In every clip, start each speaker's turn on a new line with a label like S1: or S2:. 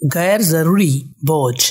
S1: غیر ضروری بوجھ۔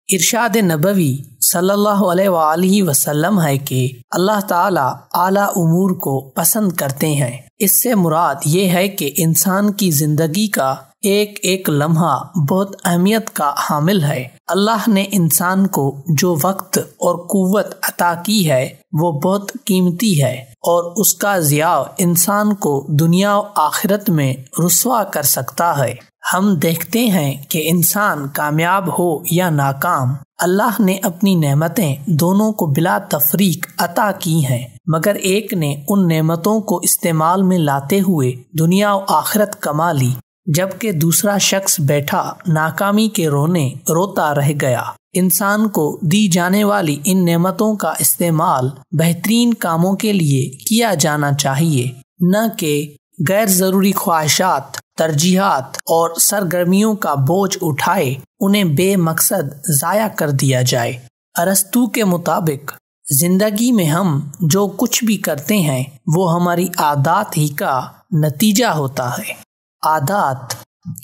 S1: ارشاد نبوی صلی اللہ علیہ وسلم ہے کہ اللہ تعالیٰ اعلیٰ امور کو پسند کرتے ہیں۔ اس سے مراد یہ ہے کہ انسان کی زندگی کا ایک ایک لمحہ بہت اہمیت کا حامل ہے۔ اللہ نے انسان کو جو وقت اور قوت عطا کی ہے وہ بہت قیمتی ہے، اور اس کا ضیاع انسان کو دنیا و آخرت میں رسوا کر سکتا ہے۔ ہم دیکھتے ہیں کہ انسان کامیاب ہو یا ناکام، اللہ نے اپنی نعمتیں دونوں کو بلا تفریق عطا کی ہیں، مگر ایک نے ان نعمتوں کو استعمال میں لاتے ہوئے دنیا و آخرت کما لی، جبکہ دوسرا شخص بیٹھا ناکامی کے رونے روتا رہ گیا۔ انسان کو دی جانے والی ان نعمتوں کا استعمال بہترین کاموں کے لیے کیا جانا چاہیے، نہ کہ غیر ضروری خواہشات، ترجیحات اور سرگرمیوں کا بوجھ اٹھائے انہیں بے مقصد ضائع کر دیا جائے۔ ارسطو کے مطابق زندگی میں ہم جو کچھ بھی کرتے ہیں وہ ہماری عادات ہی کا نتیجہ ہوتا ہے۔ عادات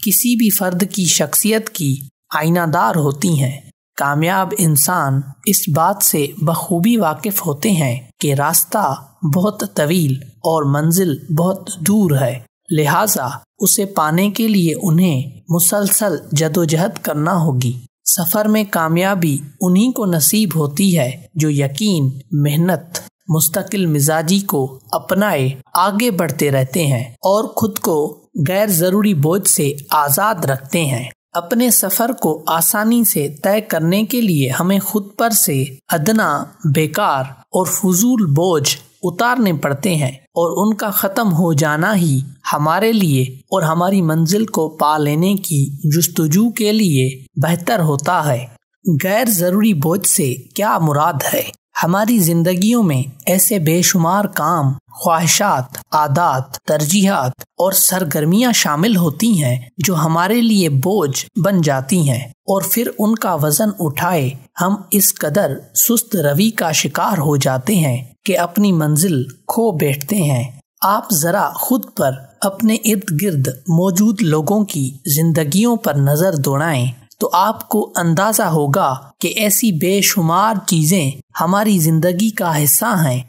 S1: کسی بھی فرد کی شخصیت کی آئینہ دار ہوتی ہیں۔ کامیاب انسان اس بات سے بخوبی واقف ہوتے ہیں کہ راستہ بہت طویل اور منزل بہت دور ہے، لہٰذا اسے پانے کے لیے انہیں مسلسل جدوجہد کرنا ہوگی۔ سفر میں کامیابی انہی کو نصیب ہوتی ہے جو یقین، محنت، مستقل مزاجی کو اپنائے آگے بڑھتے رہتے ہیں اور خود کو غیر ضروری بوجھ سے آزاد رکھتے ہیں۔ اپنے سفر کو آسانی سے طے کرنے کے لیے ہمیں خود پر سے ادنا، بیکار اور فضول بوجھ اتارنے پڑتے ہیں، اور ان کا ختم ہو جانا ہی ہمارے لیے اور ہماری منزل کو پا لینے کی جستجو کے لیے بہتر ہوتا ہے۔ غیر ضروری بوجھ سے کیا مراد ہے؟ ہماری زندگیوں میں ایسے بے شمار کام، خواہشات، عادات، ترجیحات اور سرگرمیاں شامل ہوتی ہیں جو ہمارے لیے بوجھ بن جاتی ہیں، اور پھر ان کا وزن اٹھائے ہم اس قدر سست روی کا شکار ہو جاتے ہیں کہ اپنی منزل کھو بیٹھتے ہیں۔ آپ ذرا خود پر، اپنے ارد گرد موجود لوگوں کی زندگیوں پر نظر دوڑائیں تو آپ کو اندازہ ہوگا کہ ایسی بے شمار چیزیں ہماری زندگی کا حصہ ہیں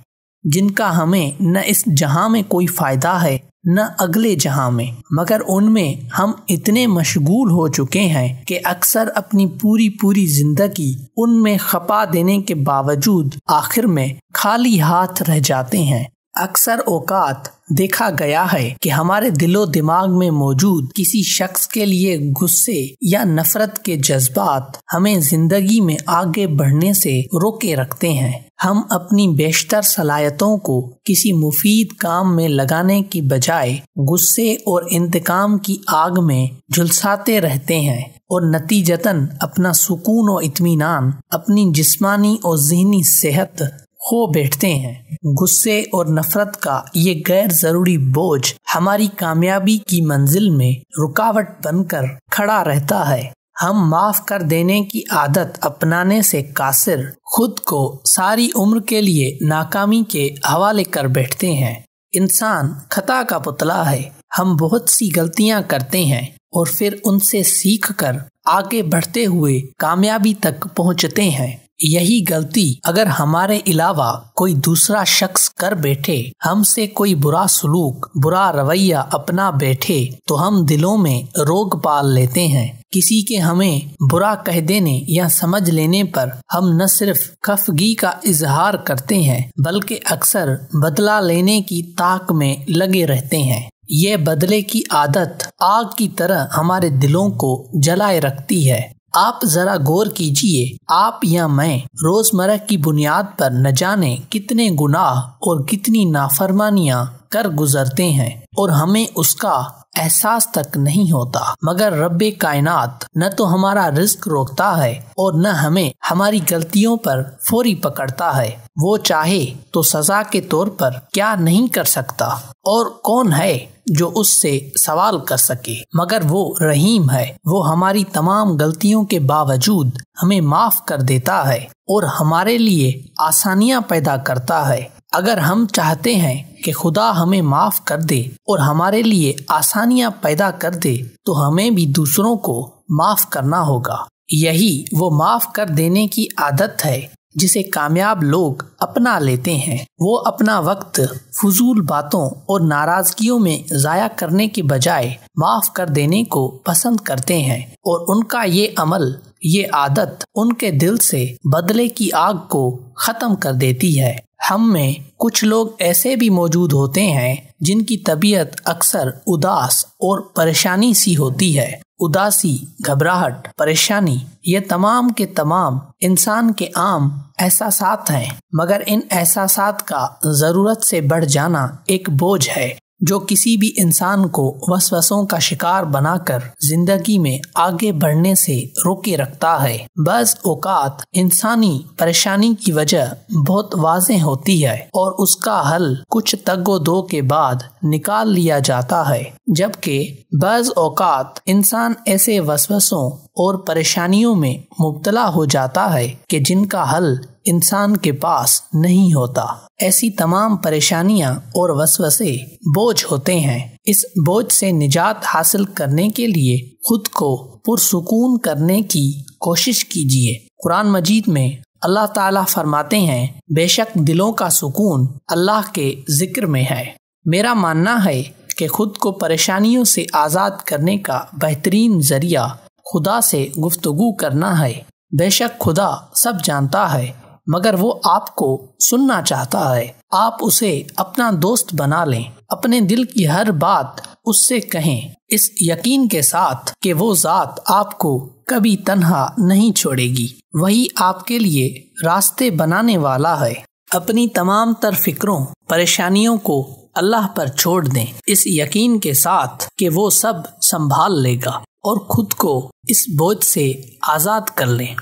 S1: جن کا ہمیں نہ اس جہاں میں کوئی فائدہ ہے نہ اگلے جہاں میں، مگر ان میں ہم اتنے مشغول ہو چکے ہیں کہ اکثر اپنی پوری زندگی ان میں کھپا دینے کے باوجود آخر میں خالی ہاتھ رہ جاتے ہیں۔ اکثر اوقات دیکھا گیا ہے کہ ہمارے دل و دماغ میں موجود کسی شخص کے لیے غصے یا نفرت کے جذبات ہمیں زندگی میں آگے بڑھنے سے روکے رکھتے ہیں۔ ہم اپنی بیشتر صلاحیتوں کو کسی مفید کام میں لگانے کی بجائے غصے اور انتقام کی آگ میں جھلساتے رہتے ہیں، اور نتیجتاً اپنا سکون و اطمینان، اپنی جسمانی اور ذہنی صحت کھو بیٹھتے ہیں۔ غصے اور نفرت کا یہ غیر ضروری بوجھ ہماری کامیابی کی منزل میں رکاوٹ بن کر کھڑا رہتا ہے۔ ہم معاف کر دینے کی عادت اپنانے سے قاصر خود کو ساری عمر کے لیے ناکامی کے حوالے کر بیٹھتے ہیں۔ انسان خطا کا پتلا ہے۔ ہم بہت سی غلطیاں کرتے ہیں اور پھر ان سے سیکھ کر آگے بڑھتے ہوئے کامیابی تک پہنچتے ہیں۔ یہی غلطی اگر ہمارے علاوہ کوئی دوسرا شخص کر بیٹھے، ہم سے کوئی برا سلوک، برا رویہ اپنا بیٹھے، تو ہم دلوں میں روگ پال لیتے ہیں۔ کسی کے ہمیں برا کہہ دینے یا سمجھ لینے پر ہم نہ صرف خفگی کا اظہار کرتے ہیں بلکہ اکثر بدلہ لینے کی طاق میں لگے رہتے ہیں۔ یہ بدلے کی عادت آگ کی طرح ہمارے دلوں کو جلائے رکھتی ہے۔ آپ ذرا غور کیجئے، آپ یا میں روزمرہ کی بنیاد پر نہ جانے کتنے گناہ اور کتنی نافرمانیاں کر گزرتے ہیں، اور ہمیں اس کا احساس تک نہیں ہوتا، مگر رب کائنات نہ تو ہمارا رزق روکتا ہے اور نہ ہمیں ہماری غلطیوں پر فوری پکڑتا ہے۔ وہ چاہے تو سزا کے طور پر کیا نہیں کر سکتا، اور کون ہے جو اس سے سوال کر سکے، مگر وہ رحیم ہے۔ وہ ہماری تمام غلطیوں کے باوجود ہمیں معاف کر دیتا ہے اور ہمارے لیے آسانیاں پیدا کرتا ہے۔ اگر ہم چاہتے ہیں کہ خدا ہمیں معاف کر دے اور ہمارے لیے آسانیاں پیدا کر دے تو ہمیں بھی دوسروں کو معاف کرنا ہوگا۔ یہی وہ معاف کر دینے کی عادت ہے جسے کامیاب لوگ اپنا لیتے ہیں۔ وہ اپنا وقت فضول باتوں اور ناراضگیوں میں ضائع کرنے کے بجائے معاف کر دینے کو پسند کرتے ہیں، اور ان کا یہ عمل، یہ عادت ان کے دل سے بدلے کی آگ کو ختم کر دیتی ہے۔ ہم میں کچھ لوگ ایسے بھی موجود ہوتے ہیں جن کی طبیعت اکثر اداس اور پریشانی سی ہوتی ہے۔ اداسی، گھبراہٹ، پریشانی، یہ تمام کے تمام انسان کے عام احساسات ہیں، مگر ان احساسات کا ضرورت سے بڑھ جانا ایک بوجھ ہے جو کسی بھی انسان کو وسوسوں کا شکار بنا کر زندگی میں آگے بڑھنے سے روکے رکھتا ہے۔ بعض اوقات انسانی پریشانی کی وجہ بہت واضح ہوتی ہے اور اس کا حل کچھ تگ و دو کے بعد نکال لیا جاتا ہے، جبکہ بعض اوقات انسان ایسے وسوسوں اور پریشانیوں میں مبتلا ہو جاتا ہے کہ جن کا حل انسان کے پاس نہیں ہوتا۔ ایسی تمام پریشانیاں اور وسوسے بوجھ ہوتے ہیں۔ اس بوجھ سے نجات حاصل کرنے کے لیے خود کو پرسکون کرنے کی کوشش کیجیے۔ قرآن مجید میں اللہ تعالیٰ فرماتے ہیں، بے شک دلوں کا سکون اللہ کے ذکر میں ہے۔ میرا ماننا ہے کہ خود کو پریشانیوں سے آزاد کرنے کا بہترین ذریعہ خدا سے گفتگو کرنا ہے۔ بے شک خدا سب جانتا ہے، مگر وہ آپ کو سننا چاہتا ہے۔ آپ اسے اپنا دوست بنا لیں، اپنے دل کی ہر بات اس سے کہیں، اس یقین کے ساتھ کہ وہ ذات آپ کو کبھی تنہا نہیں چھوڑے گی۔ وہی آپ کے لیے راستے بنانے والا ہے۔ اپنی تمام تر فکروں، پریشانیوں کو اللہ پر چھوڑ دیں، اس یقین کے ساتھ کہ وہ سب سنبھال لے گا، اور خود کو اس بوجھ سے آزاد کر لیں۔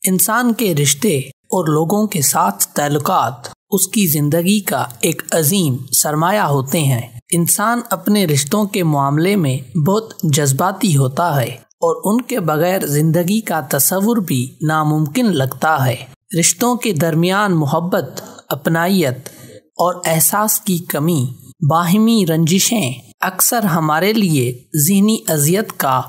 S1: انسان کے رشتے اور لوگوں کے ساتھ تعلقات اس کی زندگی کا ایک عظیم سرمایہ ہوتے ہیں۔ انسان اپنے رشتوں کے معاملے میں بہت جذباتی ہوتا ہے اور ان کے بغیر زندگی کا تصور بھی ناممکن لگتا ہے۔ رشتوں کے درمیان محبت، اپنائیت اور احساس کی کمی، باہمی رنجشیں اکثر ہمارے لیے ذہنی اذیت کا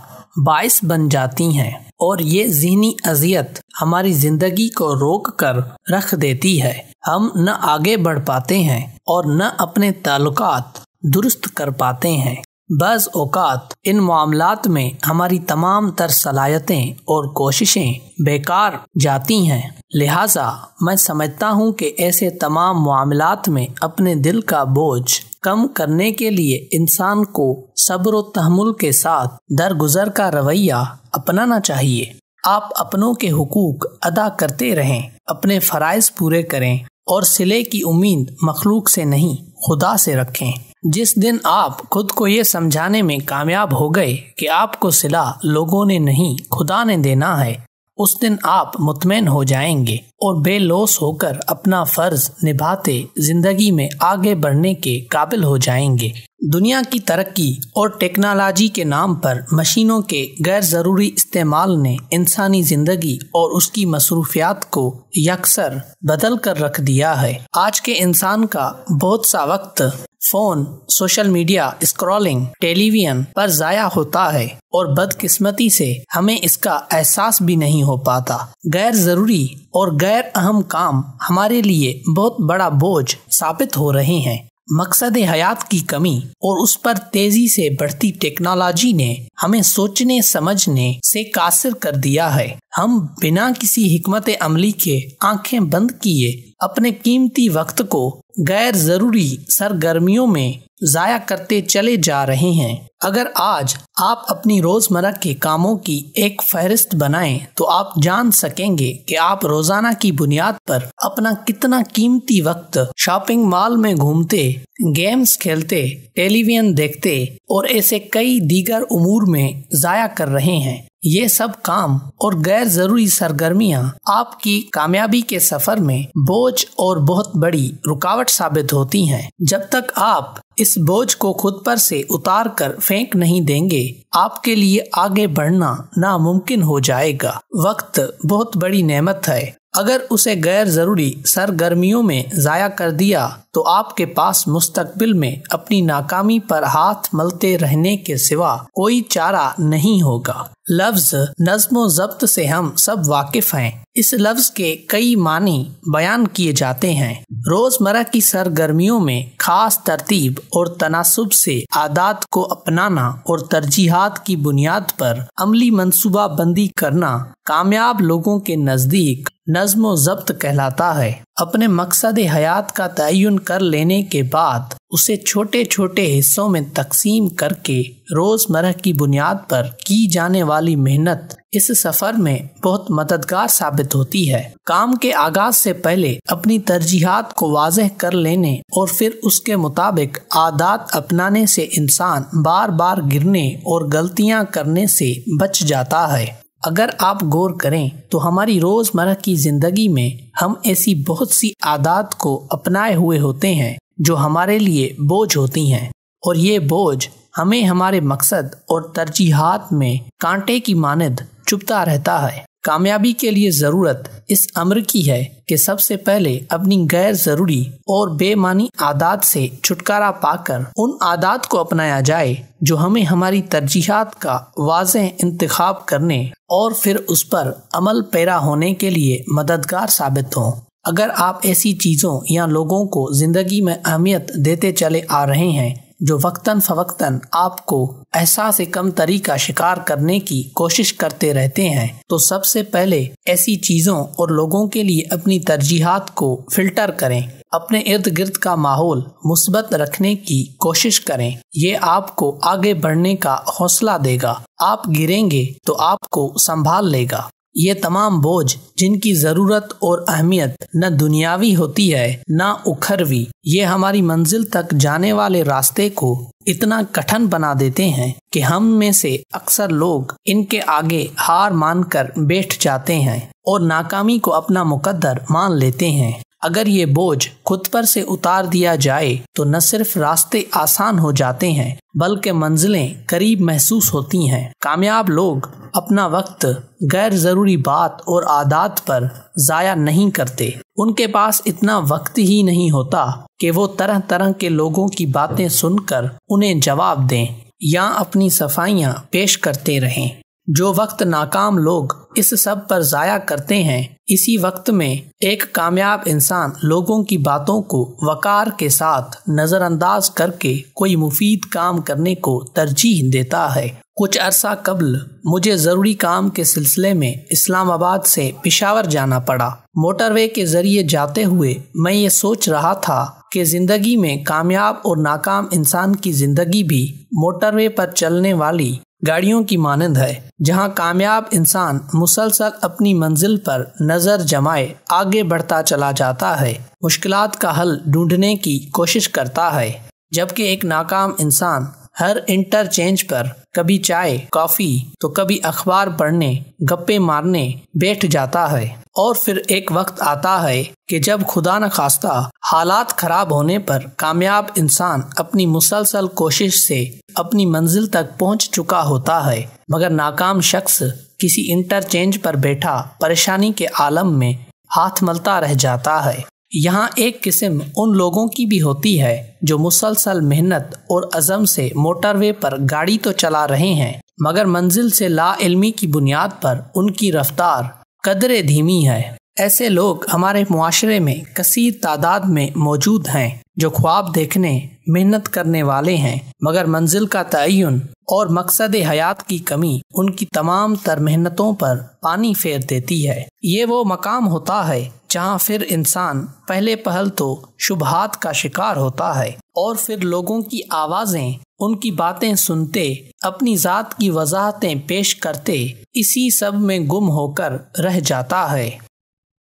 S1: باعث بن جاتی ہیں، اور یہ ذہنی اذیت ہماری زندگی کو روک کر رکھ دیتی ہے۔ ہم نہ آگے بڑھ پاتے ہیں اور نہ اپنے تعلقات درست کر پاتے ہیں۔ بعض اوقات ان معاملات میں ہماری تمام تر صلاحیتیں اور کوششیں بیکار جاتی ہیں۔ لہٰذا میں سمجھتا ہوں کہ ایسے تمام معاملات میں اپنے دل کا بوجھ کم کرنے کے لیے انسان کو صبر و تحمل کے ساتھ درگزر کا رویہ اپنانا چاہیے۔ آپ اپنوں کے حقوق ادا کرتے رہیں، اپنے فرائض پورے کریں اور صلے کی امید مخلوق سے نہیں، خدا سے رکھیں۔ جس دن آپ خود کو یہ سمجھانے میں کامیاب ہو گئے کہ آپ کو صلہ لوگوں نے نہیں، خدا نے دینا ہے، اس دن آپ مطمئن ہو جائیں گے اور بے لوث ہو کر اپنا فرض نبھاتے زندگی میں آگے بڑھنے کے قابل ہو جائیں گے۔ دنیا کی ترقی اور ٹیکنالوجی کے نام پر مشینوں کے غیر ضروری استعمال نے انسانی زندگی اور اس کی مصروفیات کو یکسر بدل کر رکھ دیا ہے۔ آج کے انسان کا بہت سا وقت فون، سوشل میڈیا، اسکرولنگ، ٹیلی ویژن پر ضائع ہوتا ہے، اور بدقسمتی سے ہمیں اس کا احساس بھی نہیں ہو پاتا۔ غیر ضروری اور غیر اہم کام ہمارے لیے بہت بڑا بوجھ ثابت ہو رہے ہیں۔ مقصد حیات کی کمی اور اس پر تیزی سے بڑھتی ٹیکنالوجی نے ہمیں سوچنے سمجھنے سے قاصر کر دیا ہے۔ ہم بنا کسی حکمت عملی کے آنکھیں بند کیے اپنے قیمتی وقت کو غیر ضروری سرگرمیوں میں ضائع کرتے چلے جا رہے ہیں۔ اگر آج آپ اپنی روزمرہ کے کاموں کی ایک فہرست بنائیں تو آپ جان سکیں گے کہ آپ روزانہ کی بنیاد پر اپنا کتنا قیمتی وقت شاپنگ مال میں گھومتے، گیمز کھیلتے، ٹیلی ویژن دیکھتے اور ایسے کئی دیگر امور میں ضائع کر رہے ہیں۔ یہ سب کام اور غیر ضروری سرگرمیاں آپ کی کامیابی کے سفر میں بوجھ اور بہت بڑی رکاوٹ ثابت ہوتی ہیں۔ جب تک آپ اس بوجھ کو خود پر سے اتار کر پھینک نہیں دیں گے، آپ کے لیے آگے بڑھنا ناممکن ہو جائے گا۔ وقت بہت بڑی نعمت ہے، اگر اسے غیر ضروری سرگرمیوں میں ضائع کر دیا تو تو آپ کے پاس مستقبل میں اپنی ناکامی پر ہاتھ ملتے رہنے کے سوا کوئی چارہ نہیں ہوگا۔ لفظ نظم و ضبط سے ہم سب واقف ہیں۔ اس لفظ کے کئی معنی بیان کیے جاتے ہیں۔ روزمرہ کی سرگرمیوں میں خاص ترتیب اور تناسب سے عادات کو اپنانا اور ترجیحات کی بنیاد پر عملی منصوبہ بندی کرنا کامیاب لوگوں کے نزدیک نظم و ضبط کہلاتا ہے۔ اپنے مقصد حیات کا تعین کر لینے کے بعد اسے چھوٹے چھوٹے حصوں میں تقسیم کر کے روزمرہ کی بنیاد پر کی جانے والی محنت اس سفر میں بہت مددگار ثابت ہوتی ہے۔ کام کے آغاز سے پہلے اپنی ترجیحات کو واضح کر لینے اور پھر اس کے مطابق عادات اپنانے سے انسان بار بار گرنے اور غلطیاں کرنے سے بچ جاتا ہے۔ اگر آپ غور کریں تو ہماری روزمرہ کی زندگی میں ہم ایسی بہت سی عادات کو اپنائے ہوئے ہوتے ہیں جو ہمارے لیے بوجھ ہوتی ہیں، اور یہ بوجھ ہمیں ہمارے مقصد اور ترجیحات میں کانٹے کی مانند چبھتا رہتا ہے۔ کامیابی کے لیے ضرورت اس امر کی ہے کہ سب سے پہلے اپنی غیر ضروری اور بے معنی عادات سے چھٹکارا پا کر ان عادات کو اپنایا جائے جو ہمیں ہماری ترجیحات کا واضح انتخاب کرنے اور پھر اس پر عمل پیرا ہونے کے لیے مددگار ثابت ہوں۔ اگر آپ ایسی چیزوں یا لوگوں کو زندگی میں اہمیت دیتے چلے آ رہے ہیں جو وقتاً فوقتاً آپ کو احساس کم تری کا شکار کرنے کی کوشش کرتے رہتے ہیں، تو سب سے پہلے ایسی چیزوں اور لوگوں کے لیے اپنی ترجیحات کو فلٹر کریں۔ اپنے ارد گرد کا ماحول مثبت رکھنے کی کوشش کریں۔ یہ آپ کو آگے بڑھنے کا حوصلہ دے گا۔ آپ گریں گے تو آپ کو سنبھال لے گا۔ یہ تمام بوجھ جن کی ضرورت اور اہمیت نہ دنیاوی ہوتی ہے نہ اخروی، یہ ہماری منزل تک جانے والے راستے کو اتنا کٹھن بنا دیتے ہیں کہ ہم میں سے اکثر لوگ ان کے آگے ہار مان کر بیٹھ جاتے ہیں اور ناکامی کو اپنا مقدر مان لیتے ہیں۔ اگر یہ بوجھ خود پر سے اتار دیا جائے تو نہ صرف راستے آسان ہو جاتے ہیں بلکہ منزلیں قریب محسوس ہوتی ہیں۔ کامیاب لوگ اپنا وقت غیر ضروری بات اور عادات پر ضائع نہیں کرتے۔ ان کے پاس اتنا وقت ہی نہیں ہوتا کہ وہ طرح طرح کے لوگوں کی باتیں سن کر انہیں جواب دیں یا اپنی صفائیاں پیش کرتے رہیں۔ جو وقت ناکام لوگ اس سب پر ضائع کرتے ہیں، اسی وقت میں ایک کامیاب انسان لوگوں کی باتوں کو وقار کے ساتھ نظر انداز کر کے کوئی مفید کام کرنے کو ترجیح دیتا ہے۔ کچھ عرصہ قبل مجھے ضروری کام کے سلسلے میں اسلام آباد سے پشاور جانا پڑا۔ موٹر وے کے ذریعے جاتے ہوئے میں یہ سوچ رہا تھا کہ زندگی میں کامیاب اور ناکام انسان کی زندگی بھی موٹر وے پر چلنے والی گاڑیوں کی مانند ہے، جہاں کامیاب انسان مسلسل اپنی منزل پر نظر جمائے آگے بڑھتا چلا جاتا ہے، مشکلات کا حل ڈھونڈنے کی کوشش کرتا ہے، جبکہ ایک ناکام انسان ہر انٹرچینج پر کبھی چائے کافی تو کبھی اخبار پڑھنے گپے مارنے بیٹھ جاتا ہے، اور پھر ایک وقت آتا ہے کہ جب خدا نخواستہ حالات خراب ہونے پر کامیاب انسان اپنی مسلسل کوشش سے اپنی منزل تک پہنچ چکا ہوتا ہے، مگر ناکام شخص کسی انٹرچینج پر بیٹھا پریشانی کے عالم میں ہاتھ ملتا رہ جاتا ہے۔ یہاں ایک قسم ان لوگوں کی بھی ہوتی ہے جو مسلسل محنت اور عزم سے موٹر وے پر گاڑی تو چلا رہے ہیں، مگر منزل سے لا علمی کی بنیاد پر ان کی رفتار قدرے دھیمی ہے۔ ایسے لوگ ہمارے معاشرے میں کثیر تعداد میں موجود ہیں جو خواب دیکھنے محنت کرنے والے ہیں، مگر منزل کا تعین اور مقصد حیات کی کمی ان کی تمام تر محنتوں پر پانی پھیر دیتی ہے۔ یہ وہ مقام ہوتا ہے جہاں پھر انسان پہلے پہل تو شبہات کا شکار ہوتا ہے اور پھر لوگوں کی آوازیں ان کی باتیں سنتے اپنی ذات کی وضاحتیں پیش کرتے اسی سب میں گم ہو کر رہ جاتا ہے۔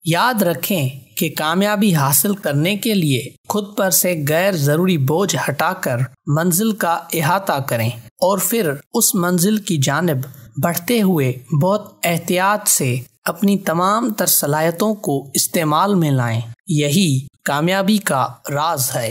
S1: یاد رکھیں کہ کامیابی حاصل کرنے کے لیے خود پر سے غیر ضروری بوجھ ہٹا کر منزل کا احاطہ کریں اور پھر اس منزل کی جانب بڑھتے ہوئے بہت احتیاط سے اپنی تمام تر صلاحیتوں کو استعمال میں لائیں۔ یہی کامیابی کا راز ہے۔